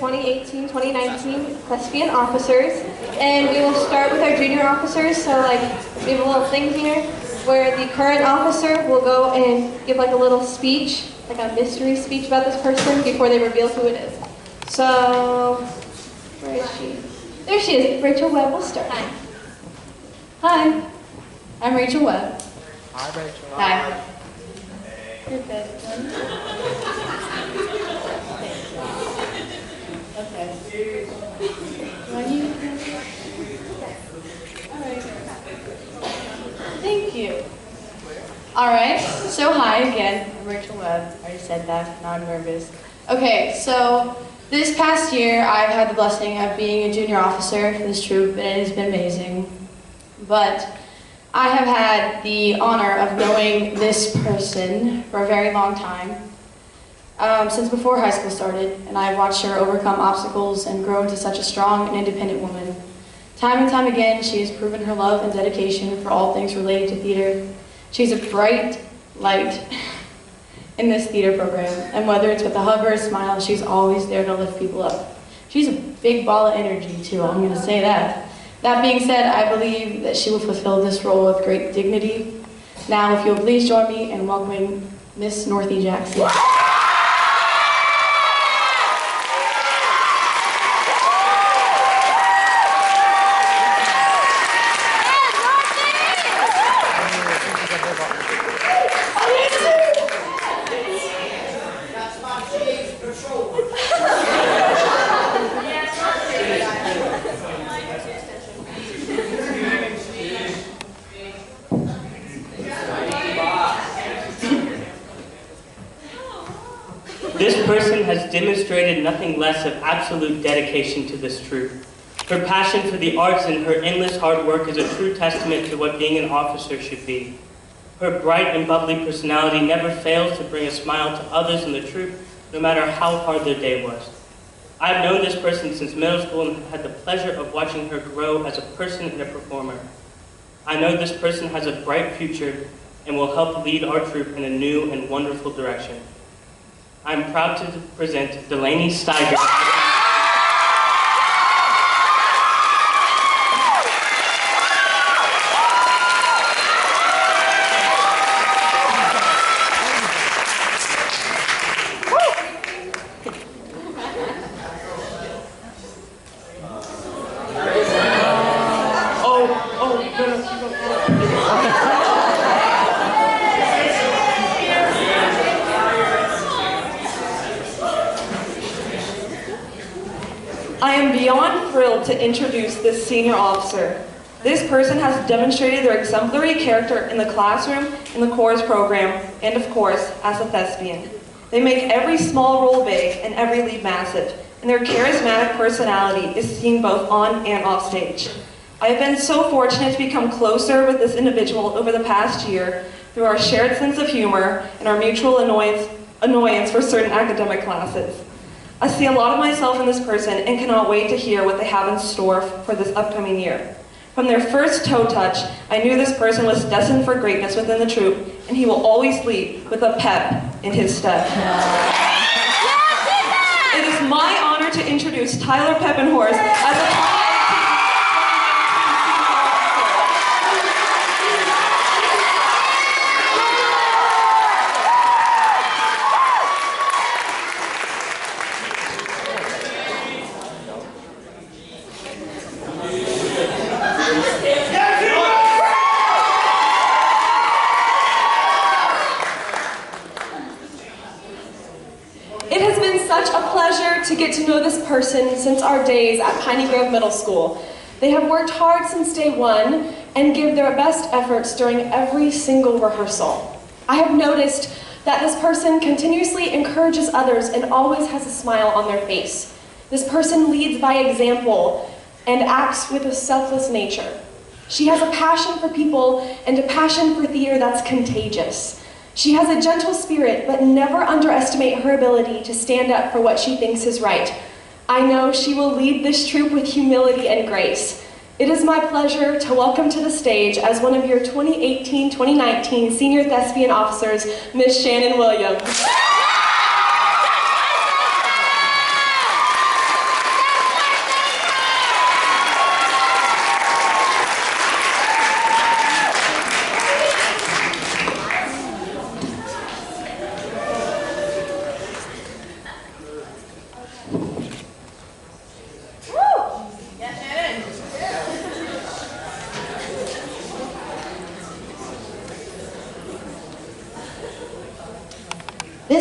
2018-2019 thespian officers, and we will start with our junior officers. So like we have a little thing here where the current officer will go and give like a little speech, like a mystery speech about this person before they reveal who it is. So, where is she? There she is. Rachel Webb will start. Hi. Hi. I'm Rachel Webb. Hi, Rachel. Hi. You're good. Okay. Want you? All right. Thank you. All right. So hi again. I'm Rachel Webb. I already said that. Now I'm nervous. Okay. So this past year, I've had the blessing of being a junior officer for this troop, and it has been amazing. But I have had the honor of knowing this person for a very long time, since before high school started, and I've watched her overcome obstacles and grow into such a strong and independent woman. Time and time again, she has proven her love and dedication for all things related to theater. She's a bright light in this theater program, and whether it's with a hug or a smile, she's always there to lift people up. She's a big ball of energy too, I'm going to say that. That being said, I believe that she will fulfill this role with great dignity. Now, if you'll please join me in welcoming Miss Northie Jackson. This person has demonstrated nothing less of absolute dedication to this troop. Her passion for the arts and her endless hard work is a true testament to what being an officer should be. Her bright and bubbly personality never fails to bring a smile to others in the troop, no matter how hard their day was. I've known this person since middle school and had the pleasure of watching her grow as a person and a performer. I know this person has a bright future and will help lead our troop in a new and wonderful direction. I'm proud to present Delaney Steiger. I am beyond thrilled to introduce this senior officer. This person has demonstrated their exemplary character in the classroom, in the chorus program, and of course, as a thespian. They make every small role big and every lead massive, and their charismatic personality is seen both on and off stage. I have been so fortunate to become closer with this individual over the past year through our shared sense of humor and our mutual annoyance for certain academic classes. I see a lot of myself in this person and cannot wait to hear what they have in store for this upcoming year. From their first toe touch, I knew this person was destined for greatness within the troupe, and he will always lead with a pep in his step. It is my honor to introduce Tyler Peppenhorst as a to get to know this person since our days at Piney Grove Middle School. They have worked hard since day one and give their best efforts during every single rehearsal. I have noticed that this person continuously encourages others and always has a smile on their face. This person leads by example and acts with a selfless nature. She has a passion for people and a passion for theater that's contagious. She has a gentle spirit, but never underestimate her ability to stand up for what she thinks is right. I know she will lead this troupe with humility and grace. It is my pleasure to welcome to the stage as one of your 2018-2019 Senior Thespian Officers, Ms. Shannon Williams.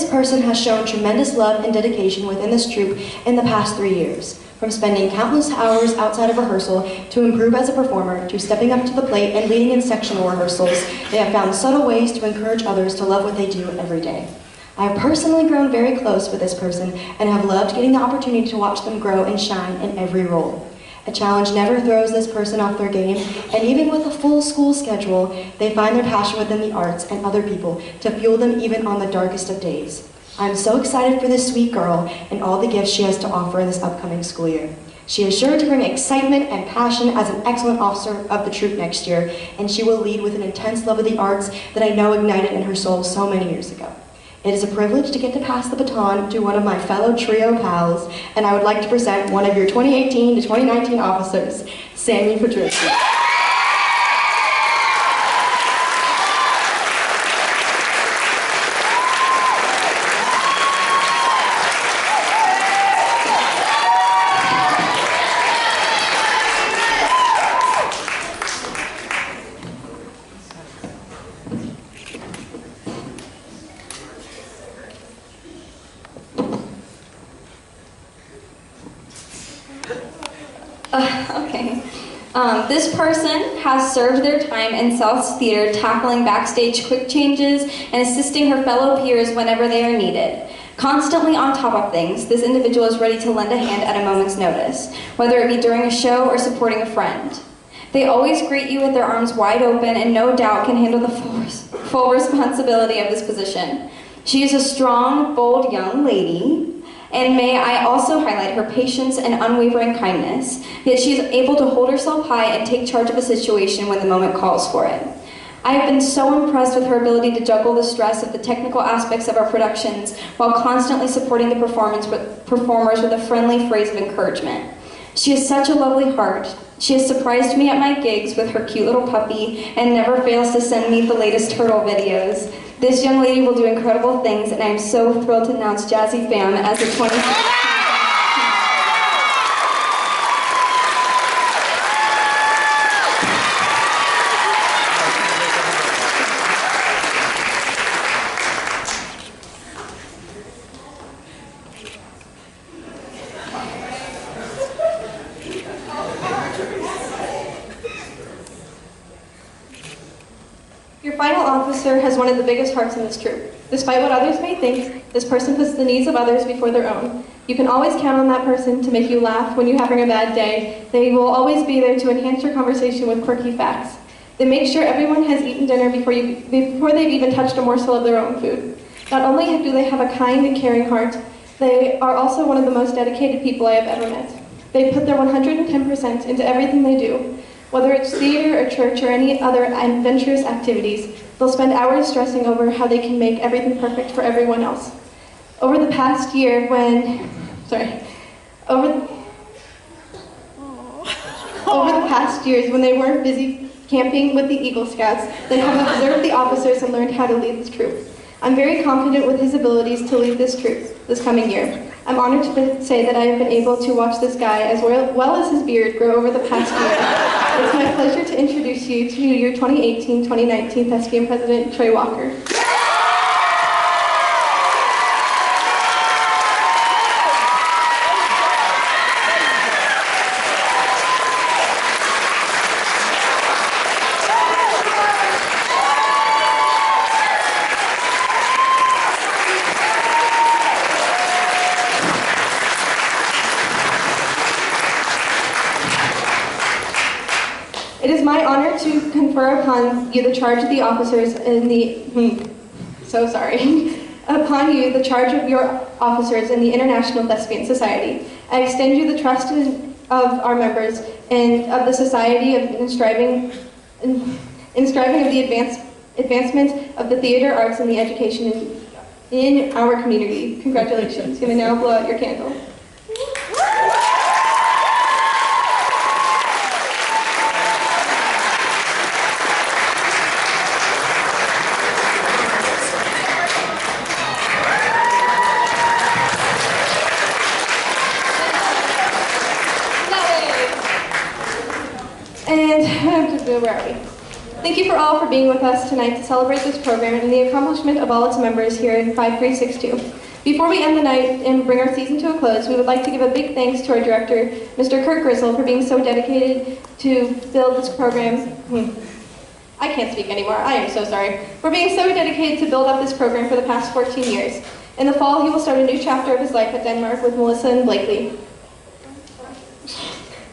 This person has shown tremendous love and dedication within this troupe in the past 3 years. From spending countless hours outside of rehearsal to improve as a performer, to stepping up to the plate and leading in sectional rehearsals, they have found subtle ways to encourage others to love what they do every day. I have personally grown very close with this person and have loved getting the opportunity to watch them grow and shine in every role. A challenge never throws this person off their game, and even with a full school schedule, they find their passion within the arts and other people to fuel them even on the darkest of days. I'm so excited for this sweet girl and all the gifts she has to offer in this upcoming school year. She is sure to bring excitement and passion as an excellent officer of the troupe next year, and she will lead with an intense love of the arts that I know ignited in her soul so many years ago. It is a privilege to get to pass the baton to one of my fellow trio pals, and I would like to present one of your 2018 to 2019 officers, Sammy Patricia. Okay. This person has served their time in South's Theater, tackling backstage quick changes and assisting her fellow peers whenever they are needed. Constantly on top of things, this individual is ready to lend a hand at a moment's notice, whether it be during a show or supporting a friend. They always greet you with their arms wide open and no doubt can handle the full responsibility of this position. She is a strong, bold young lady. And may I also highlight her patience and unwavering kindness, yet she is able to hold herself high and take charge of a situation when the moment calls for it. I have been so impressed with her ability to juggle the stress of the technical aspects of our productions while constantly supporting the performers with a friendly phrase of encouragement. She has such a lovely heart. She has surprised me at my gigs with her cute little puppy and never fails to send me the latest turtle videos. This young lady will do incredible things, and I am so thrilled to announce Jazzy Fam as the 2016. Your final officer has one of the biggest hearts in this troupe. Despite what others may think, this person puts the needs of others before their own. You can always count on that person to make you laugh when you're having a bad day. They will always be there to enhance your conversation with quirky facts. They make sure everyone has eaten dinner before they've even touched a morsel of their own food. Not only do they have a kind and caring heart, they are also one of the most dedicated people I have ever met. They put their 110% into everything they do. Whether it's theater or church or any other adventurous activities, they'll spend hours stressing over how they can make everything perfect for everyone else. Over the past year over the past years when they weren't busy camping with the Eagle Scouts, they have observed the officers and learned how to lead this troop. I'm very confident with his abilities to lead this troop this coming year. I'm honored to say that I have been able to watch this guy, as well as his beard, grow over the past year. It's my pleasure to introduce you to your 2018-2019 Thespian President, Trey Walker. It is my honor to confer upon you the charge of the officers in the, upon you the charge of your officers in the International Thespian Society. I extend you the trust of our members and of the society in striving of the advancement of the theater arts and the education in our community. Congratulations. You may now blow out your candle. And where are we? Thank you for all for being with us tonight to celebrate this program and the accomplishment of all its members here in 5362. Before we end the night and bring our season to a close, we would like to give a big thanks to our director, Mr. Kurt Grizzle, for being so dedicated to build this program. I can't speak anymore, I am so sorry. For being so dedicated to build up this program for the past 14 years. In the fall, he will start a new chapter of his life at Denmark with Melissa and Blakely.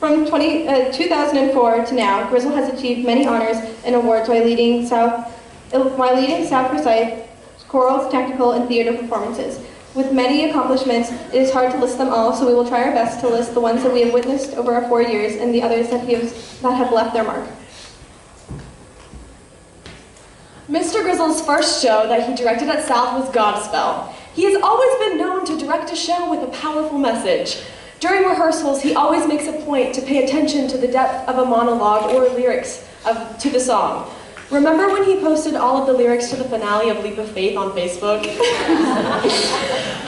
From 2004 to now, Grizzle has achieved many honors and awards while leading South Forsyth choral, technical, and theater performances. With many accomplishments, it is hard to list them all, so we will try our best to list the ones that we have witnessed over our 4 years and the others that have left their mark. Mr. Grizzle's first show that he directed at South was Godspell. He has always been known to direct a show with a powerful message. During rehearsals, he always makes a point to pay attention to the depth of a monologue or lyrics to the song. Remember when he posted all of the lyrics to the finale of Leap of Faith on Facebook?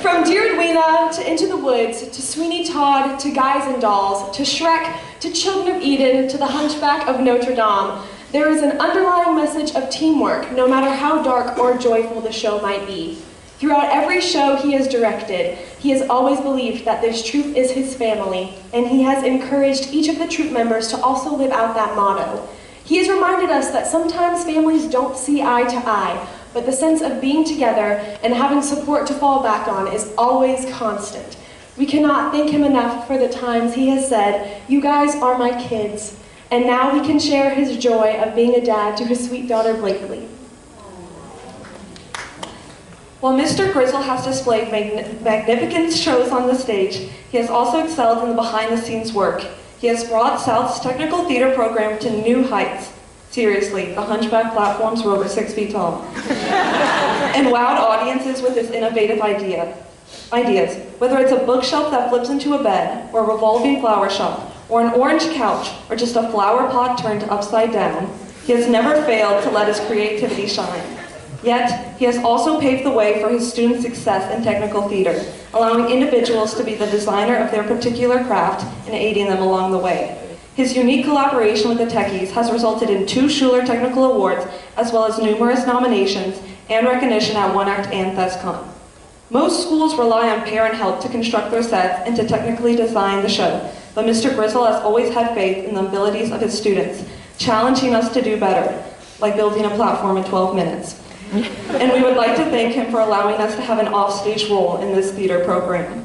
From Dear Edwina to Into the Woods, to Sweeney Todd, to Guys and Dolls, to Shrek, to Children of Eden, to The Hunchback of Notre Dame, there is an underlying message of teamwork, no matter how dark or joyful the show might be. Throughout every show he has directed, he has always believed that this troupe is his family, and he has encouraged each of the troupe members to also live out that motto. He has reminded us that sometimes families don't see eye to eye, but the sense of being together and having support to fall back on is always constant. We cannot thank him enough for the times he has said, "You guys are my kids," and now we can share his joy of being a dad to his sweet daughter Blakely. While Mr. Grizzle has displayed magnificent shows on the stage, he has also excelled in the behind-the-scenes work. He has brought South's technical theater program to new heights. Seriously, the Hunchback platforms were over 6 feet tall. And wowed audiences with his innovative ideas. Whether it's a bookshelf that flips into a bed, or a revolving flower shop, or an orange couch, or just a flower pot turned upside down, he has never failed to let his creativity shine. Yet, he has also paved the way for his students' success in technical theater, allowing individuals to be the designer of their particular craft and aiding them along the way. His unique collaboration with the Techies has resulted in 2 Schuler Technical Awards, as well as numerous nominations and recognition at One Act and ThesCon. Most schools rely on parent help to construct their sets and to technically design the show, but Mr. Grizzle has always had faith in the abilities of his students, challenging us to do better, like building a platform in 12 minutes. And we would like to thank him for allowing us to have an offstage role in this theater program.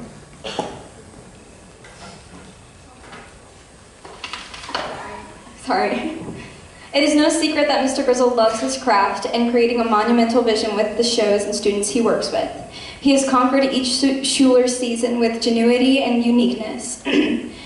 Sorry. It is no secret that Mr. Grizzle loves his craft and creating a monumental vision with the shows and students he works with. He has conquered each Schuler season with genuity and uniqueness,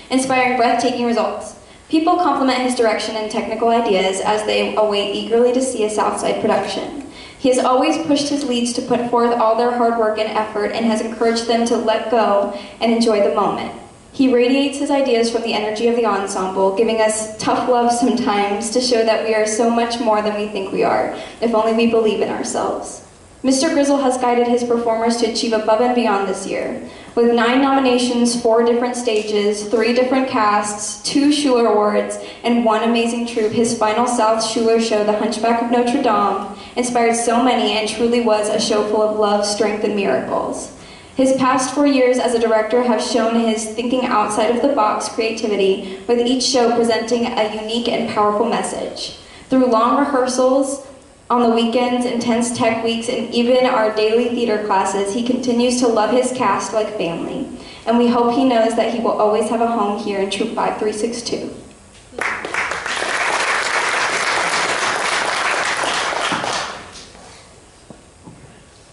inspiring breathtaking results. People compliment his direction and technical ideas as they await eagerly to see a Southside production. He has always pushed his leads to put forth all their hard work and effort and has encouraged them to let go and enjoy the moment. He radiates his ideas from the energy of the ensemble, giving us tough love sometimes to show that we are so much more than we think we are, if only we believe in ourselves. Mr. Grizzle has guided his performers to achieve above and beyond this year. With 9 nominations, 4 different stages, 3 different casts, 2 Schuler Awards, and 1 amazing troupe, his final South Schuler show, The Hunchback of Notre Dame, inspired so many and truly was a show full of love, strength, and miracles. His past 4 years as a director have shown his thinking outside of the box creativity, with each show presenting a unique and powerful message. Through long rehearsals, on the weekends, intense tech weeks, and even our daily theater classes, he continues to love his cast like family. And we hope he knows that he will always have a home here in Troop 5362.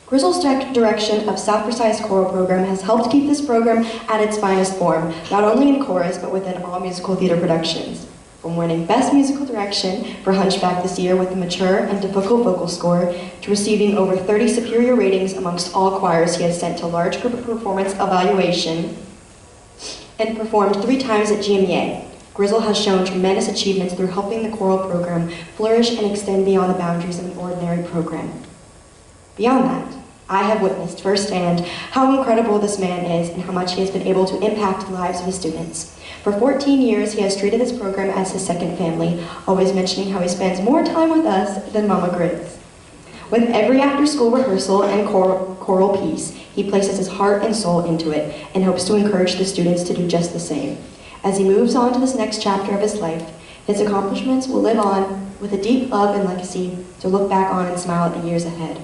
Grizzle's direction of South Forsyth's choral program has helped keep this program at its finest form, not only in chorus, but within all musical theater productions. From winning Best Musical Direction for Hunchback this year with a mature and difficult vocal score, to receiving over 30 superior ratings amongst all choirs he has sent to large group performance evaluation and performed 3 times at GMEA. Grizzle has shown tremendous achievements through helping the choral program flourish and extend beyond the boundaries of an ordinary program. Beyond that, I have witnessed firsthand how incredible this man is and how much he has been able to impact the lives of his students. For 14 years, he has treated this program as his second family, always mentioning how he spends more time with us than Mama Grizz. With every after-school rehearsal and choral piece, he places his heart and soul into it and hopes to encourage the students to do just the same. As he moves on to this next chapter of his life, his accomplishments will live on with a deep love and legacy to look back on and smile at the years ahead.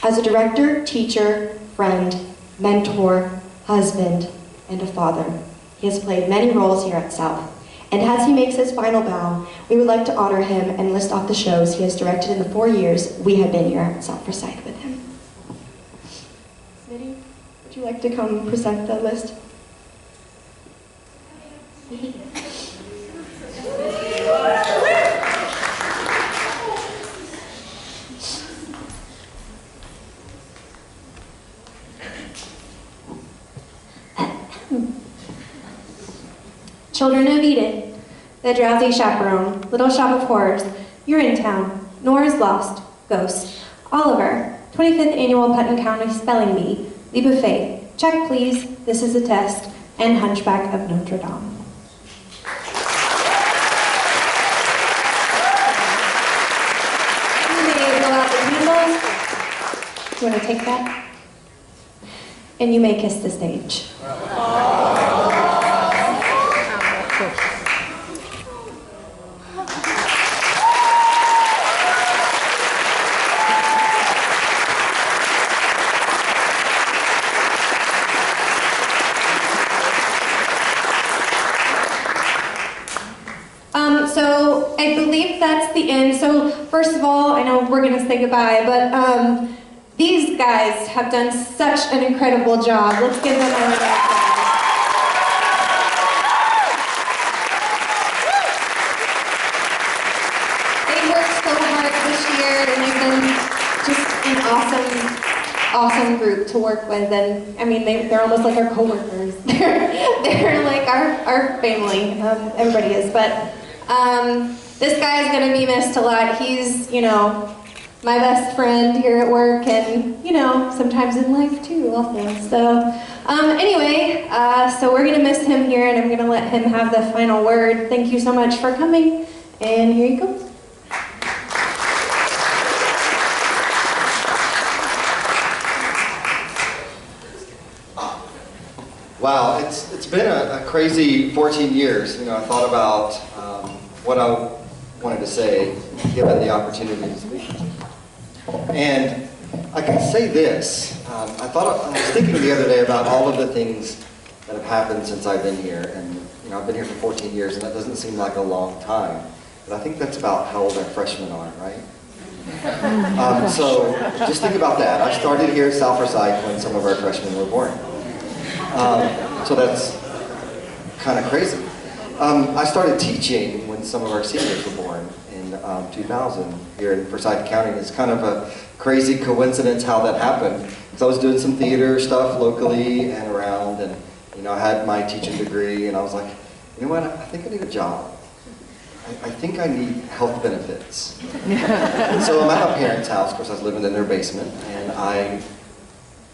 As a director, teacher, friend, mentor, husband, and a father, he has played many roles here at South. And as he makes his final bow, we would like to honor him and list off the shows he has directed in the 4 years we have been here at South Forsyth with him. Smitty, would you like to come present the list? Children of Eden, The Drowsy Chaperone, Little Shop of Horrors, You're in Town, Nora's Lost, Ghost, Oliver, 25th Annual Putnam County Spelling Bee, Leap of Faith, Check Please, This is a Test, and Hunchback of Notre Dame. You may blow out the candles. You want to take that? And you may kiss the stage. So I believe that's the end. So first of all, I know we're gonna say goodbye, but these guys have done such an incredible job. Let's give them a round of applause. They worked so hard this year, and they've been just an awesome group to work with. And I mean, they're almost like our coworkers. They're like our family. Everybody is, but. This guy is going to be missed a lot. He's, you know, my best friend here at work and, you know, sometimes in life too also. So, anyway, so we're going to miss him here and I'm going to let him have the final word. Thank you so much for coming, and here you go. Wow, it's been a crazy 14 years. You know, I thought about what I wanted to say, given the opportunity to speak. And I can say this. I was thinking the other day about all of the things that have happened since I've been here. And, you know, I've been here for 14 years, and that doesn't seem like a long time. But I think that's about how old our freshmen are, right? So just think about that. I started here at South Forsyth when some of our freshmen were born. So that's kind of crazy. I started teaching when some of our seniors were born in 2000 here in Forsyth County. It's kind of a crazy coincidence how that happened. Because I was doing some theater stuff locally and around, and you know, I had my teaching degree, and I was like, you know what, I think I need a job. I think I need health benefits. So I'm at my parents' house. Of course, I was living in their basement, and I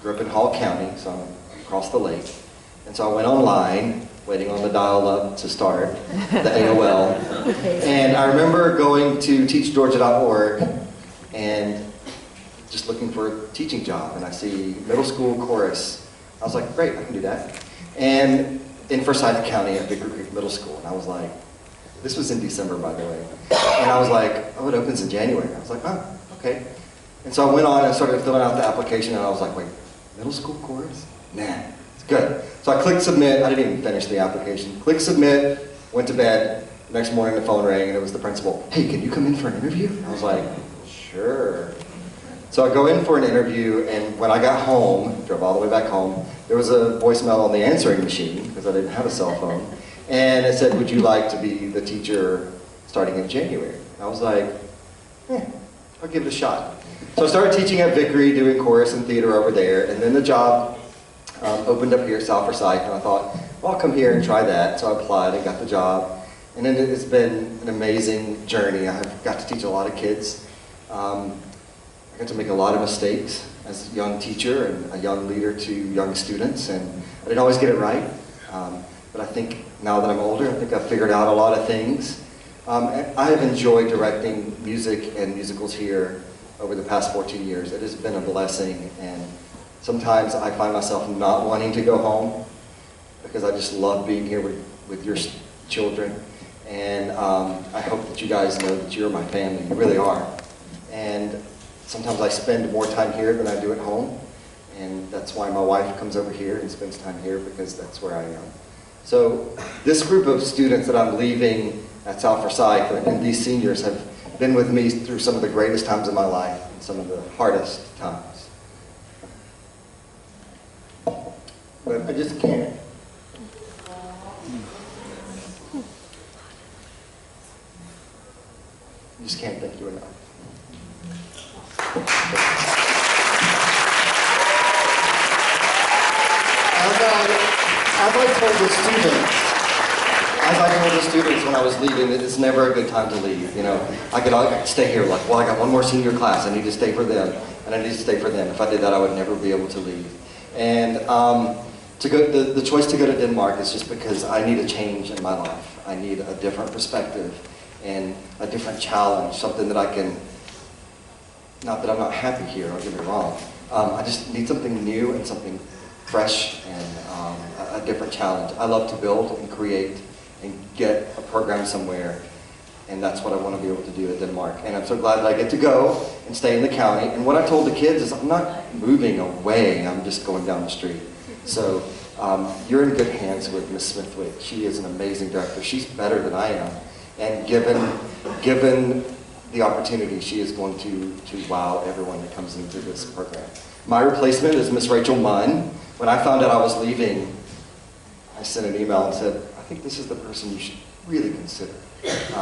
grew up in Hall County, so I'm across the lake. And so I went online, waiting on the dial-up to start, the AOL. And I remember going to teachgeorgia.org and just looking for a teaching job. And I see middle school chorus. I was like, great, I can do that. And in Forsyth County at Bigger Creek Middle School. And I was like, this was in December, by the way. And I was like, oh, it opens in January. I was like, oh, okay. And so I went on and started filling out the application, and I was like, wait, middle school chorus? Nah. Good. So I clicked submit. I didn't even finish the application. Clicked submit, went to bed. Next morning the phone rang and it was the principal. Hey, can you come in for an interview? I was like, sure. So I go in for an interview, and when I got home, drove all the way back home, there was a voicemail on the answering machine because I didn't have a cell phone. And it said, would you like to be the teacher starting in January? I was like, I'll give it a shot. So I started teaching at Vickery, doing chorus and theater over there, and then the job opened up here at South Forsyth, and I thought, well, I'll come here and try that. So I applied and got the job. And then it's been an amazing journey. I've got to teach a lot of kids. I got to make a lot of mistakes as a young teacher and a young leader to young students, and I didn't always get it right. But I think now that I'm older, I think I've figured out a lot of things. I have enjoyed directing music and musicals here over the past 14 years. It has been a blessing, and sometimes I find myself not wanting to go home because I just love being here with your children. And I hope that you guys know that you're my family. You really are. And sometimes I spend more time here than I do at home. And that's why my wife comes over here and spends time here, because that's where I am. So this group of students that I'm leaving at South Forsyth, and these seniors have been with me through some of the greatest times of my life and some of the hardest times. But I just can't. I just can't thank you enough. As I told the students when I was leaving, that it's never a good time to leave. You know, I could stay here like, well, I got one more senior class. I need to stay for them, and I need to stay for them. If I did that, I would never be able to leave. And the choice to go to Denmark is just because I need a change in my life. I need a different perspective and a different challenge, something that I can. Not that I'm not happy here. Don't get me wrong. I just need something new and something fresh and a different challenge. I love to build and create and get a program somewhere, and that's what I want to be able to do at Denmark. And I'm so glad that I get to go and stay in the county. And what I told the kids is I'm not moving away, I'm just going down the street. So you're in good hands with Miss Smithwick. She is an amazing director. She's better than I am. And given the opportunity, she is going to wow everyone that comes into this program. My replacement is Miss Rachel Munn. When I found out I was leaving, I sent an email and said, I think this is the person you should really consider.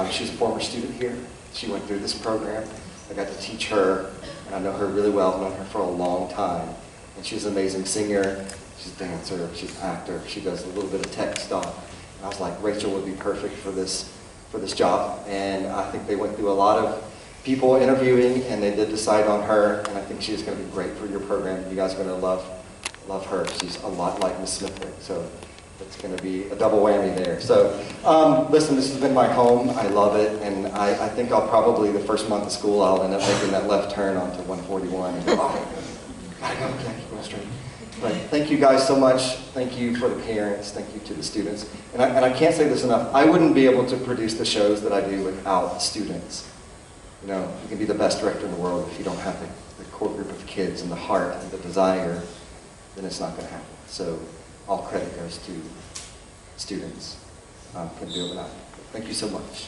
She's a former student here. She went through this program. I got to teach her, and I know her really well. I've known her for a long time. And she's an amazing singer. She's a dancer. She's an actor. She does a little bit of tech stuff. And I was like, Rachel would be perfect for this job. And I think they went through a lot of people interviewing, and they did decide on her. And I think she's going to be great for your program. You guys are going to love her. She's a lot like Miss Smithwick. So it's going to be a double whammy there. So listen, this has been my home. I love it. And I think I'll probably, the first month of school, I'll end up making that left turn onto 141. And go, oh, gotta go, can't keep going straight. But thank you guys so much. Thank you for the parents. Thank you to the students. And I can't say this enough. I wouldn't be able to produce the shows that I do without students. You know, you can be the best director in the world if you don't have the core group of kids and the heart and the desire, then it's not going to happen. So all credit goes to students for doing that. Thank you so much.